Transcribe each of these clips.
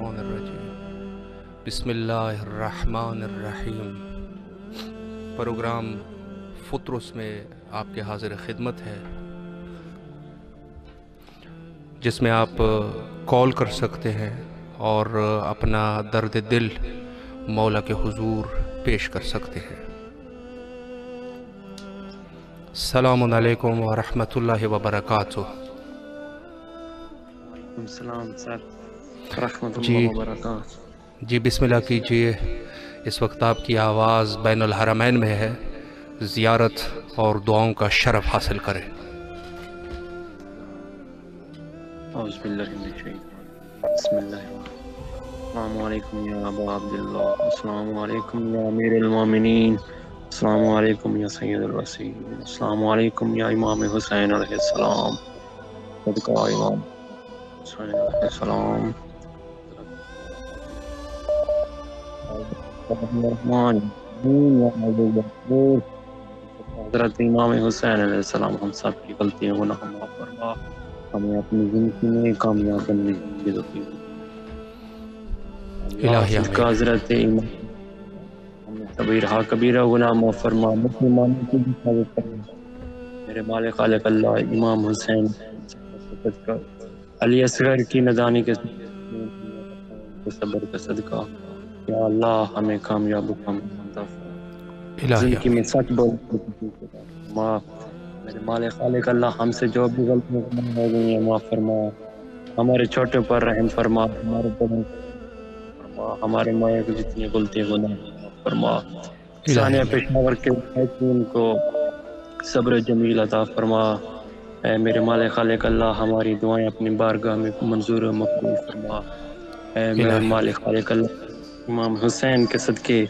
الشیطان الرجیم بسم اللہ الرحمن الرحیم۔ پروگرام فطرس میں آپ کے حاضر خدمت ہے، جس میں آپ کال کر سکتے ہیں اور اپنا درد دل مولا کے حضور پیش کر سکتے ہیں۔ السلام علیکم ورحمۃ اللہ وبرکاتہ۔ السلام سر رحمۃ جی اللہ وبرکاتہ۔ جی بسم اللہ کیجئے۔ اس وقت آپ کی آواز بین الحرمین میں ہے، زیارت اور دعاؤں کا شرف حاصل کریں۔ اعوذ باللہ من الشیطان، بسم اللہ الرحمن الرحیم۔ السلام علیکم یا ابا عبداللہ، السلام علیکم یا امیر المومنین، السلام علیکم یا سید الرسول، السلام علیکم یا امام حسین علیہ السلام، صدقہ امام حسین علیہ السلام۔ حضرت امام حسین علیہ السلام ہم سب کی غلطیوں کو گناہ معاف فرما، ہمیں اپنی زندگی میں کامیاب بننے کی توفیق دے۔ الہی کا آمین۔ حضرت امام ہمیں صغیرہ کبیرہ گناہ معاف فرما، مسلمانوں کی حفاظت فرما۔ میرے مالک خالق اللہ امام حسین صدقہ علی اصغر کی ندانی کے صبر کا صدقہ، یا اللہ ہمیں کامیاب و کامیاب عطا فرما۔ الہی زندگی میں آمین۔ سچ بولنے کی توفیق عطا فرما۔ میرے مالک خالق اللہ ہم سے جو بھی غلطیاں ہو گئی ہیں معاف فرما، ہمارے چھوٹے پر رحم فرما، ہمارے بڑوں پر فرما، ہمارے مائیں کی جتنی غلطیاں گناہ معاف فرما۔ الہی ثانیہ آمین۔ پشاور کے خاتون کو صبر جمیل عطا فرما۔ اے میرے مالک خالق اللہ ہماری دعائیں اپنی بارگاہ میں منظور و مقبول فرما۔ اے میرے الہی مالک خالق اللہ امام حسین کے صدقے،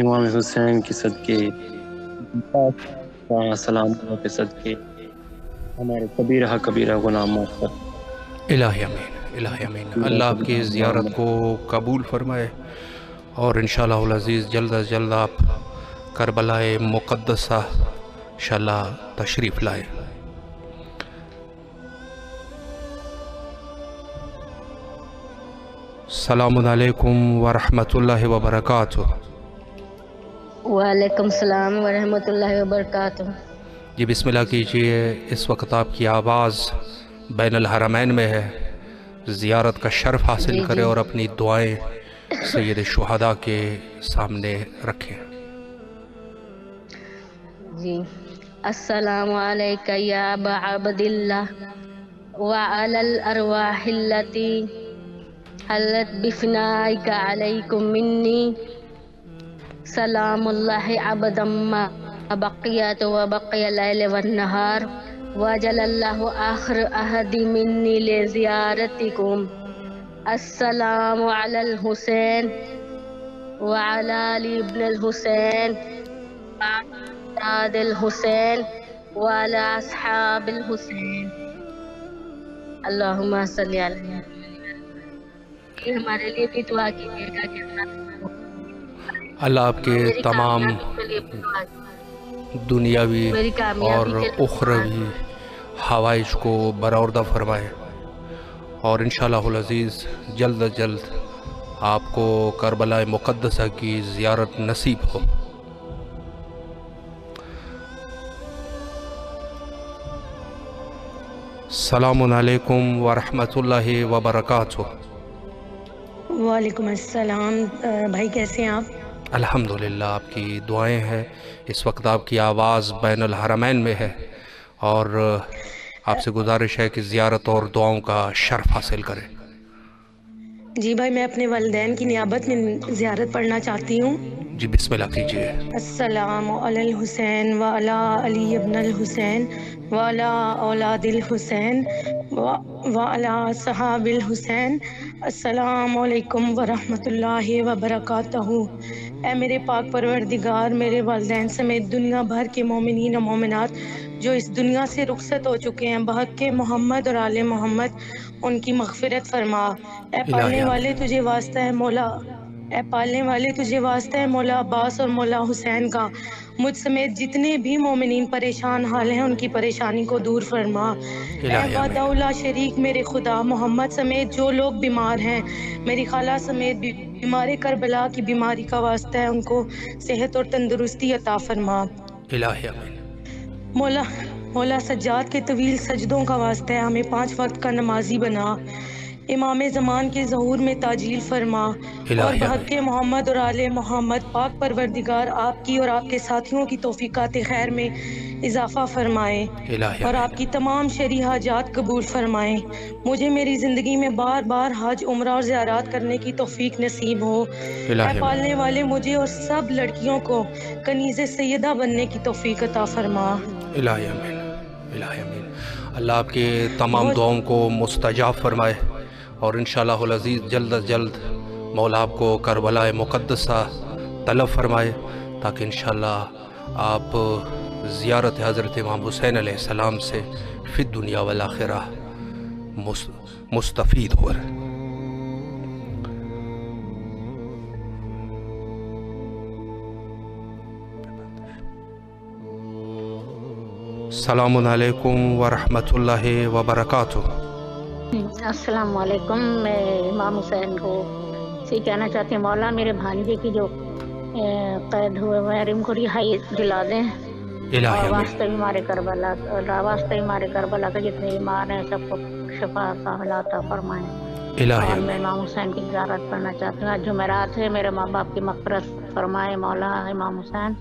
امام حسین کے صدقے، سلام کے صدقے ہمارے کبیرہ کبیرہ گناہ معاف فرما۔ الہی آمین۔ الہی آمین۔ اللہ آپ کی زیارت کو قبول فرمائے، اور انشاءاللہ العزیز جلد از جلد آپ کربلا مقدسہ انشاءاللہ تشریف لائیں۔ السلام علیکم ورحمۃ اللہ وبرکاتہ۔ وعلیکم السلام ورحمۃ اللہ وبرکاتہ۔ جی بسم اللہ کیجئے۔ اس وقت آپ کی آواز بین الحرمین میں ہے، زیارت کا شرف حاصل جی کریں جی اور اپنی دعائیں سید شہداء کے سامنے رکھیں۔ جی السلام علیکہ یا ابا عبداللہ وعلی الارواح التي حلت بفنائک علیکم منی سلام اللہ عبدا ما بقیت وبقی اللیل والنہار وجل اللہ آخر عہد منی لزیارتکم۔ السلام علی الحسین وعلی علی ابن الحسین اولاد الحسین وعلی اصحاب الحسین۔ اللہم صلی علیہ۔ ہمارے لیے بھی دعا کیجیے گا کہ اللہ آپ کے میری تمام کامیابی کے لیے بھی دعا کیجیے، دنیاوی میری اور کامیابی کے لیے دعا اخروی حوائج کو برآوردہ فرمائے، اور انشاءاللہ العزیز جلد از جلد آپ کو کربلا مقدسہ کی زیارت نصیب ہو۔ السلام علیکم ورحمۃ اللہ وبرکاتہ۔ وعلیکم السلام۔ بھائی کیسے ہیں آپ؟ الحمدللہ آپ کی دعائیں ہیں۔ اس وقت آپ کی آواز بین الحرمین میں ہے، اور آپ سے گزارش ہے کہ زیارت اور دعاؤں کا شرف حاصل کریں۔ جی بھائی میں اپنے والدین کی نیابت میں زیارت پڑھنا چاہتی ہوں۔ جی بسم اللہ کیجئے۔ السلام علی الحسین وعلی علی ابن الحسین وعلی اولاد الحسین وعلی صحاب الحسین۔ السلام علیکم ورحمۃ اللہ وبرکاتہ۔ اے میرے پاک پروردگار، میرے والدین سمیت دنیا بھر کے مومنین و مومنات جو اس دنیا سے رخصت ہو چکے ہیں، بحق محمد اور آل محمد، ان کی مغفرت فرما۔ اے الہی پالنے آمین۔ والے تجھے واسطہ ہے مولا، اے پالنے والے تجھے واسطہ ہے مولا عباس اور مولا حسین کا، مجھ سمیت جتنے بھی مومنین پریشان حال ہیں ان کی پریشانی کو دور فرما۔ اے الہی وحدہ آمین، لا شریک میرے خدا، محمد سمیت جو لوگ بیمار ہیں، میری خالہ سمیت بیمار کربلا کی بیماری کا واسطہ ہے، ان کو صحت اور تندرستی عطا فرما۔ الہی آمین، مولا سجاد کے طویل سجدوں کا واسطہ ہے، ہمیں 5 وقت کا نمازی بنا، امام زمان کے ظہور میں تاجیل فرما، اور الہی بحق آمین، محمد اور آل محمد پاک پروردگار آپ کی اور آپ کے ساتھیوں کی توفیقات خیر میں اضافہ فرمائے الہی اور آپ آمین، کی تمام شرعی حاجات قبول فرمائیں۔ مجھے میری زندگی میں بار بار حج عمرہ اور زیارات کرنے کی توفیق نصیب ہو۔ اے الہی آمین، پالنے والے مجھے اور سب لڑکیوں کو کنیز سیدہ بننے کی توفیق عطا فرما۔ الہی آمین، الہی آمین۔ اللہ آپ کی تمام بہت دعاؤں کو مستجاب فرمائے، اور انشاءاللہ العزیز جلد از جلد مولا آپ کو کربلا مقدسہ طلب فرمائے، تاکہ انشاءاللہ آپ زیارت حضرت امام حسین علیہ السلام سے فی الدنیا والآخرہ مستفید ہو۔ السلام علیکم ورحمۃ اللہ وبرکاتہ۔ السلام علیکم۔ میں امام حسین کو سے کہنا چاہتی ہوں، مولا میرے بھانجے کی جو قید ہوئے ہوئے ہیں ان کو رہائی دلا دیں، الہی اور آمین، واسطہ بیمار کربلا کا جتنے بیمار ہیں سب کو شفا عطا فرمائیں۔ الہی اور میں آمین، امام حسین کی زیارت کرنا چاہتی ہوں۔ آج جمعرات ہے، میرے ماں باپ کی مغفرت فرمائے مولا امام حسین۔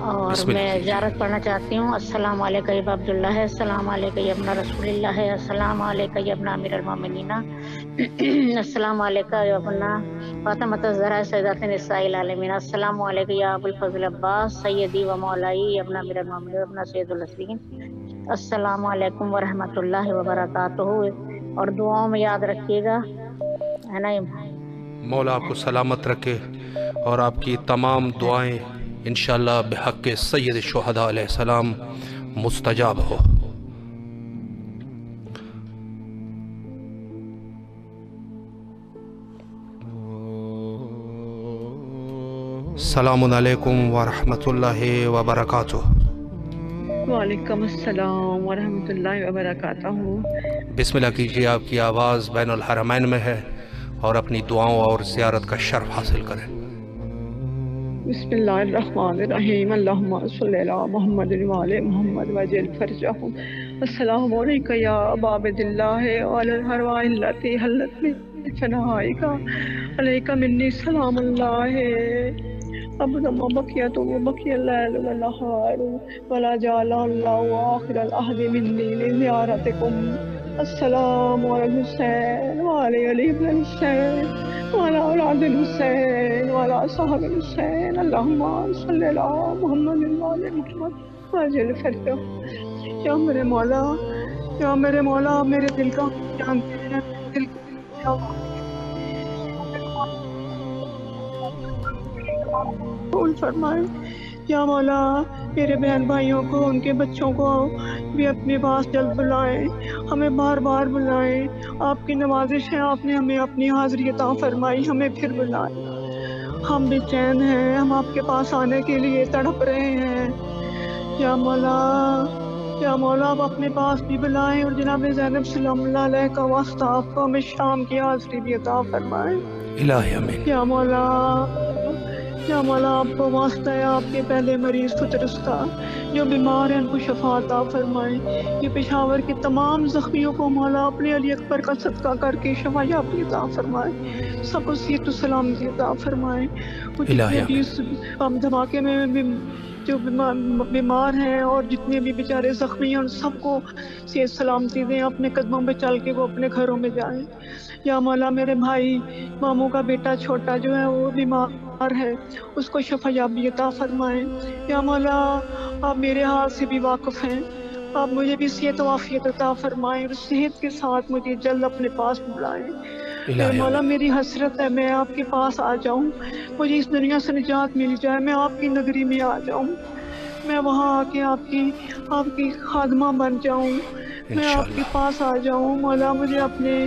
اور بسم اللہ میں کیجیے۔ زیارت پڑھنا چاہتی ہوں۔ السلام علیکم یا ابا عبداللہ ہے، السلام علیکم یا ابن رسول اللہ ہے، السلام علیکم یا ابن امیر المومنین، السلام علیکم یا ابن فاطمہ الزہرا سیدۃ النساء العالمین، السلام علیکم یا ابو الفضل عباس سیدی و مولائی یا ابن امیر المومنین یا ابن سید الاسرین، السلام علیکم ورحمۃ اللہ وبرکاتہ۔ اور دعاؤں میں یاد رکھیے گا، ہے نا؟ مولا آپ کو سلامت رکھے اور آپ کی تمام دعائیں انشاءاللہ بحق سید الشہداء علیہ السلام مستجاب ہو۔ السلام علیکم ورحمۃ اللہ وبرکاتہ۔ وعلیکم السلام ورحمۃ اللہ وبرکاتہ۔ بسم اللہ کیجیے، آپ کی آواز بین الحرمین میں ہے، اور اپنی دعاؤں اور زیارت کا شرف حاصل کریں۔ بسم اللہ الرحمن الرحیم، اللہم صلی علی محمد وعلی محمد وجل فرجہم۔ السلام علیکم یا ابا عبداللہ وعلی الارواح التی حلت من فنائک، علیک منی سلام اللہ۔ ابدا ما بقیت وبقی اللیل والنہار ولا جعل اللہ آخر العہد منی لزیارتکم۔ السلام علی الحسین وعلی علی بن الحسین وعلی اولاد الحسین وعلی صحاب الحسین، اللہم صلی علی محمد وعلی محمد وجل فرجہ۔ یا میرے مولا، یا میرے مولا، میرے دل کا جانتے ہیں، دل کا قبول فرمائے۔ یا مولا میرے بہن بھائیوں کو، ان کے بچوں کو بھی اپنے پاس جلد بلائیں، ہمیں بار بار بلائیں۔ آپ کی نوازش ہے، آپ نے ہمیں اپنی حاضری عطا فرمائی، ہمیں پھر بلائیں۔ ہم بے چین ہیں، ہم آپ کے پاس آنے کے لیے تڑپ رہے ہیں۔ یا مولا، یا مولا آپ اپنے پاس بھی بلائیں، اور جناب زینب سلام اللہ علیہ کا واسطہ آپ کو ہمیں شام کی حاضری بھی عطا فرمائیں۔ الہی آمین، یا مولا، یا مولا آپ کو واسطہ ہے آپ کے پہلے مریض فطرس کا، جو بیمار ہیں ان کو شفا عطا فرمائیں۔ یہ پشاور کے تمام زخمیوں کو مولا اپنے علی اکبر کا صدقہ کر کے شفا یابی عطا فرمائیں، سب کو صحت و سلامتی عطا فرمائیں۔ وہ جتنے بھی اس دھماکے میں جو بیمار ہیں اور جتنے بھی بیچارے زخمی ہیں ان سب کو صحت سلامتی دیں، اپنے قدموں پہ چل کے وہ اپنے گھروں میں جائیں۔ یا مولا میرے بھائی ماموں کا بیٹا چھوٹا جو ہے وہ بیمار ہے، اس کو شفا یابی عطا فرمائیں۔ یا مولا آپ میرے حال سے بھی واقف ہیں، آپ مجھے بھی صحت و عافیت عطا فرمائیں، اور صحت کے ساتھ مجھے جلد اپنے پاس بلائیں۔ اے مولا میری حسرت ہے میں آپ کے پاس آ جاؤں، مجھے اس دنیا سے نجات مل جائے، میں آپ کی نگری میں آ جاؤں، میں وہاں آ کے آپ کی خادمہ بن جاؤں، میں آپ کے پاس آ جاؤں۔ مولا مجھے اپنے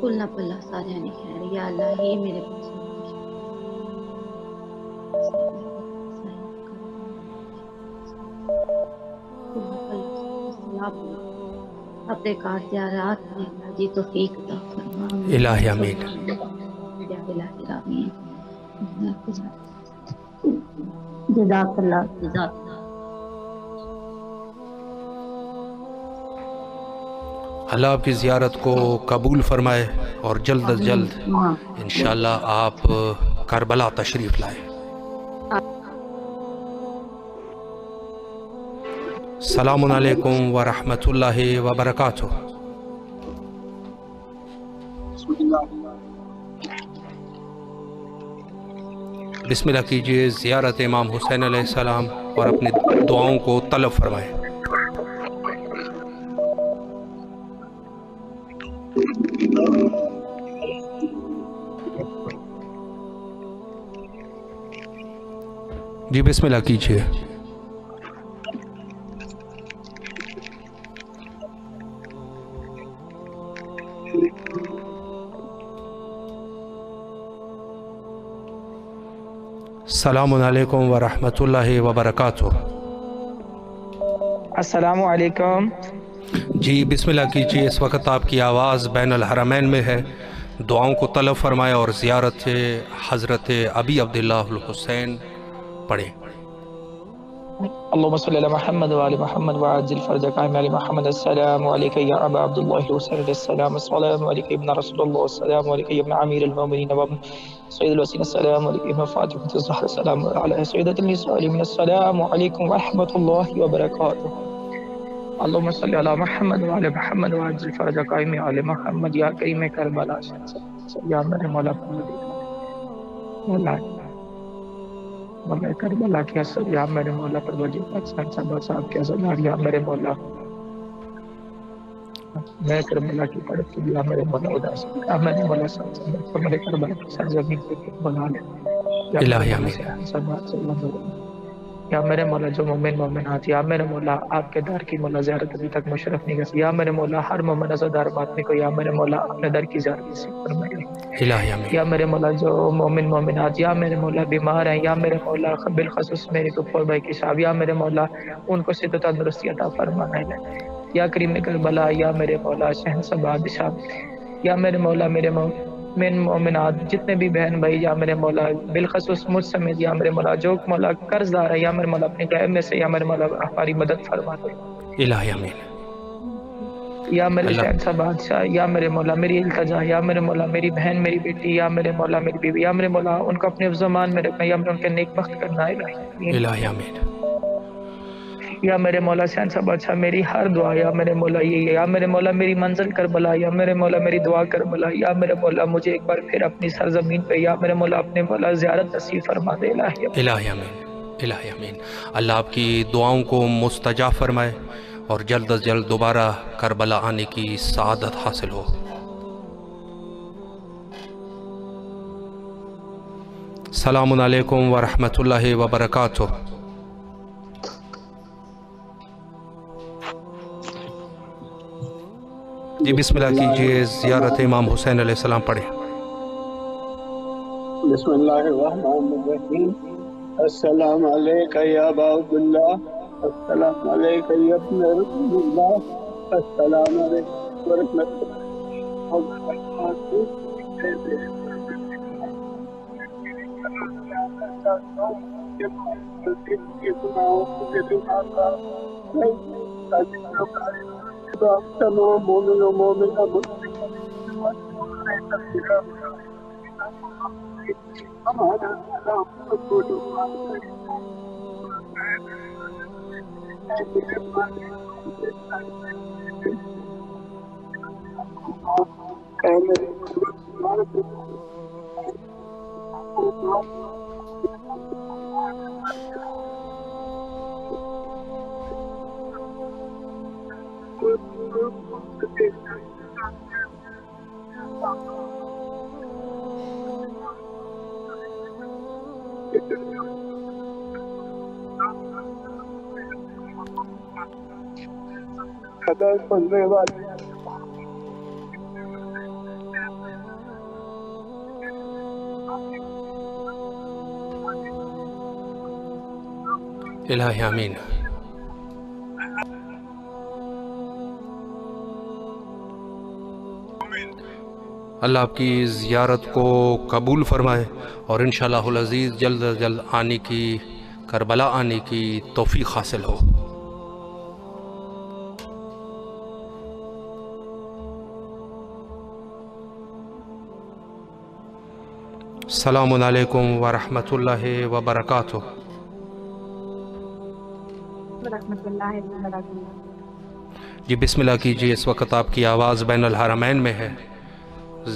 کھلنا پلا سارے نے خیر یا اللہ یہ میرے پاس اپنے کاریات میں جی توفیق عطا فرما الہی آمین جزاک اللہ جزاک اللہ آپ کی زیارت کو قبول فرمائے اور جلد از جلد انشاءاللہ آپ کربلا تشریف لائے. السلام علیکم ورحمۃ اللہ وبرکاتہ. بسم اللہ کیجئے، زیارت امام حسین علیہ السلام اور اپنی دعاؤں کو طلب فرمائیں. جی بسم اللہ کیجئے. السلام علیکم ورحمۃ اللہ وبرکاتہ. السلام علیکم. جی بسم اللہ کیجئے. اس وقت آپ کی آواز بین الحرمین میں ہے. دعاؤں کو طلب فرمائے اور زیارت حضرت ابی عبداللہ الحسین پڑھیں. اللهم صل على محمد وعلى محمد وعجل فرج قائم على محمد. السلام عليك يا ابا عبد الله الحسين السلام. السلام عليك ابن رسول الله. السلام عليك ابن امير المؤمنين وابن سيد الوسيله. السلام عليك ابن فاطمه الزهراء. السلام على سيدة النساء من. السلام عليكم ورحمه الله وبركاته. اللهم صل على محمد وعلى محمد وعجل فرج قائم على محمد. يا كريم كربلاء يا میرے مولا مولا مولا کربلا کے اثر یا میرے مولا پر وجہ صاحب کے اثر یا میرے مولا میں کربلا کی طرف سے یا میرے مولا اداس یا میرے مولا صاحب میرے کربلا کی سرزمین کو بنا لے الہی آمین. یا میرے مولا جو مومن مومنات یا میرے مولا آپ کے در کی مولا زیارت ابھی تک مشرف نہیں کر یا میرے مولا ہر مومن عزادار باتمی کو یا میرے مولا اپنے در کی زیارت سے فرمائے. الہی آمین. یا میرے مولا جو مومن مومنات یا میرے مولا بیمار ہیں یا میرے مولا بالخصوص میرے پھپھور بھائی کی صاحب یا میرے مولا ان کو صحت و تندرستی عطا فرمائے. یا کریم کربلا یا میرے مولا شہنشاہ بادشاہ یا میرے مولا میرے مومنات جتنے بھی بہن بھائی یا میرے مولا بالخصوص مجھ سمیت یا میرے مولا جو مولا قرض دار ہے یا میرے مولا اپنے غیب میں سے یا میرے مولا ہماری مدد فرما دے. الہی آمین. یا میرے شہنشاہ بادشاہ یا میرے مولا میری التجا یا میرے مولا میری بہن میری بیٹی یا میرے مولا میری بیوی یا میرے مولا ان کو اپنے زمان میں رکھنا یا ان کے نیک بخت کرنا. الہی آمین. یا میرے مولا شہنشاہ بادشاہ میری ہر دعا یا میرے مولا یہ یا میرے مولا میری منزل کربلا یا میرے مولا میری دعا کربلا یا میرے مولا مجھے ایک بار پھر اپنی سرزمین پہ یا میرے مولا اپنے مولا زیارت نصیب فرما دے. الہی آمین. الہی آمین. اللہ آپ کی دعاؤں کو مستجاب فرمائے اور جلد از جلد دوبارہ کربلا آنے کی سعادت حاصل ہو. السلام علیکم ورحمۃ اللہ وبرکاتہ. جی بسم اللہ کیجئے. زیارت امام حسین علیہ السلام پڑھیں. بسم اللہ الرحمن الرحیم. السلام علیکہ یا ابا عبداللہ. السلام علیکہ یا ابن رسول اللہ. السلام علیکم ورحمۃ اللہ وبرکاتہ. تمام مومن و مومنہ ہمارا خدا سننے والے الہی آمین۔ اللہ آپ کی زیارت کو قبول فرمائے اور انشاءاللہ العزیز جلد از جلد آنے کی، کربلا آنے کی توفیق حاصل ہو۔ السلام علیکم ورحمۃ اللہ وبرکاتہ۔ جی بسم اللہ کیجیے، اس وقت آپ کی آواز بین الحرمین میں ہے۔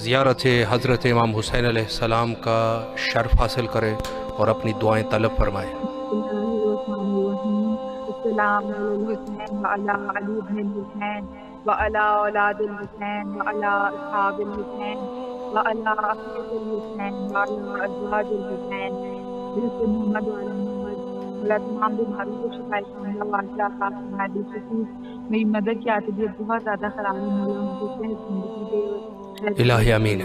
زیارت حضرت امام حسین علیہ السلام کا شرف حاصل کرے اور اپنی دعائیں طلب فرمائے۔ السلام الحسین وعلی علی بن الحسین وعلی اولاد الحسین وعلی اصحاب الحسین وعلی اخوات الحسین وعلی ازواج الحسین حضرت محمد وعلی محمد اللہ تمام بیماری کو شفا کاملہ واجلہ عطا فرمائے۔ میری مدر کی طبیعت بہت زیادہ خراب ہے، الہی آمین۔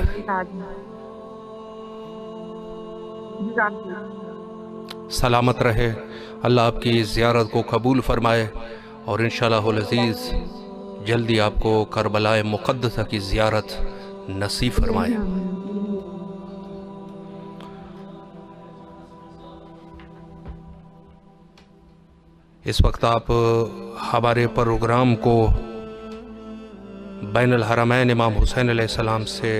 سلامت رہے، اللہ آپ کی زیارت کو قبول فرمائے اور انشاءاللہ العزیز جلدی آپ کو کربلا مقدسہ کی زیارت نصیب فرمائے۔ اس وقت آپ ہمارے پروگرام کو بین الحرمین امام حسین علیہ السلام سے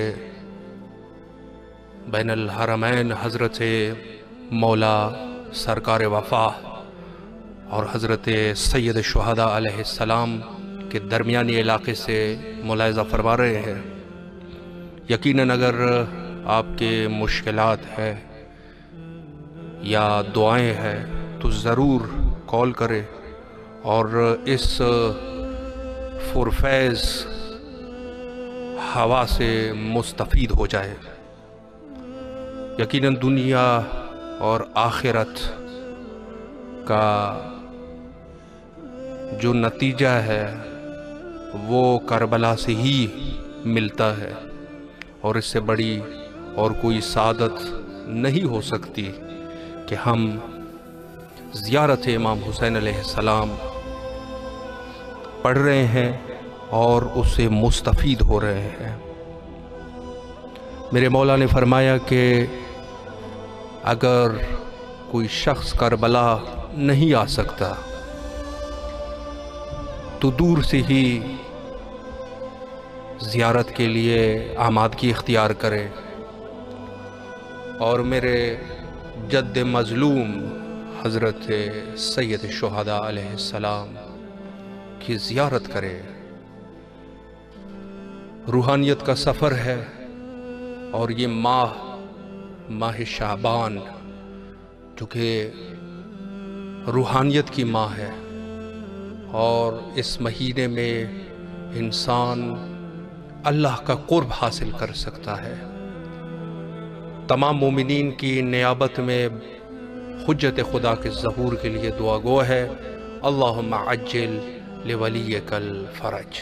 بین الحرمین حضرت مولا سرکار وفا اور حضرت سید الشہداء علیہ السلام کے درمیانی علاقے سے ملاحظہ فرما رہے ہیں۔ یقیناً اگر آپ کے مشکلات ہے یا دعائیں ہیں تو ضرور کال کرے اور اس پرفیض ہوا سے مستفید ہو جائے۔ یقیناً دنیا اور آخرت کا جو نتیجہ ہے وہ کربلا سے ہی ملتا ہے، اور اس سے بڑی اور کوئی سعادت نہیں ہو سکتی کہ ہم زیارت امام حسین علیہ السلام پڑھ رہے ہیں اور اس سے مستفید ہو رہے ہیں۔ میرے مولا نے فرمایا کہ اگر کوئی شخص کربلا نہیں آ سکتا تو دور سے ہی زیارت کے لیے آمادگی اختیار کرے اور میرے جد مظلوم حضرت سید الشہداء علیہ السلام کی زیارت کرے۔ روحانیت کا سفر ہے اور یہ ماہ شعبان جو کہ روحانیت کی ماہ ہے، اور اس مہینے میں انسان اللہ کا قرب حاصل کر سکتا ہے۔ تمام مومنین کی نیابت میں حجت خدا کے ظہور کے لیے دعا گو ہے۔ اللہم عجل لولیک الفرج۔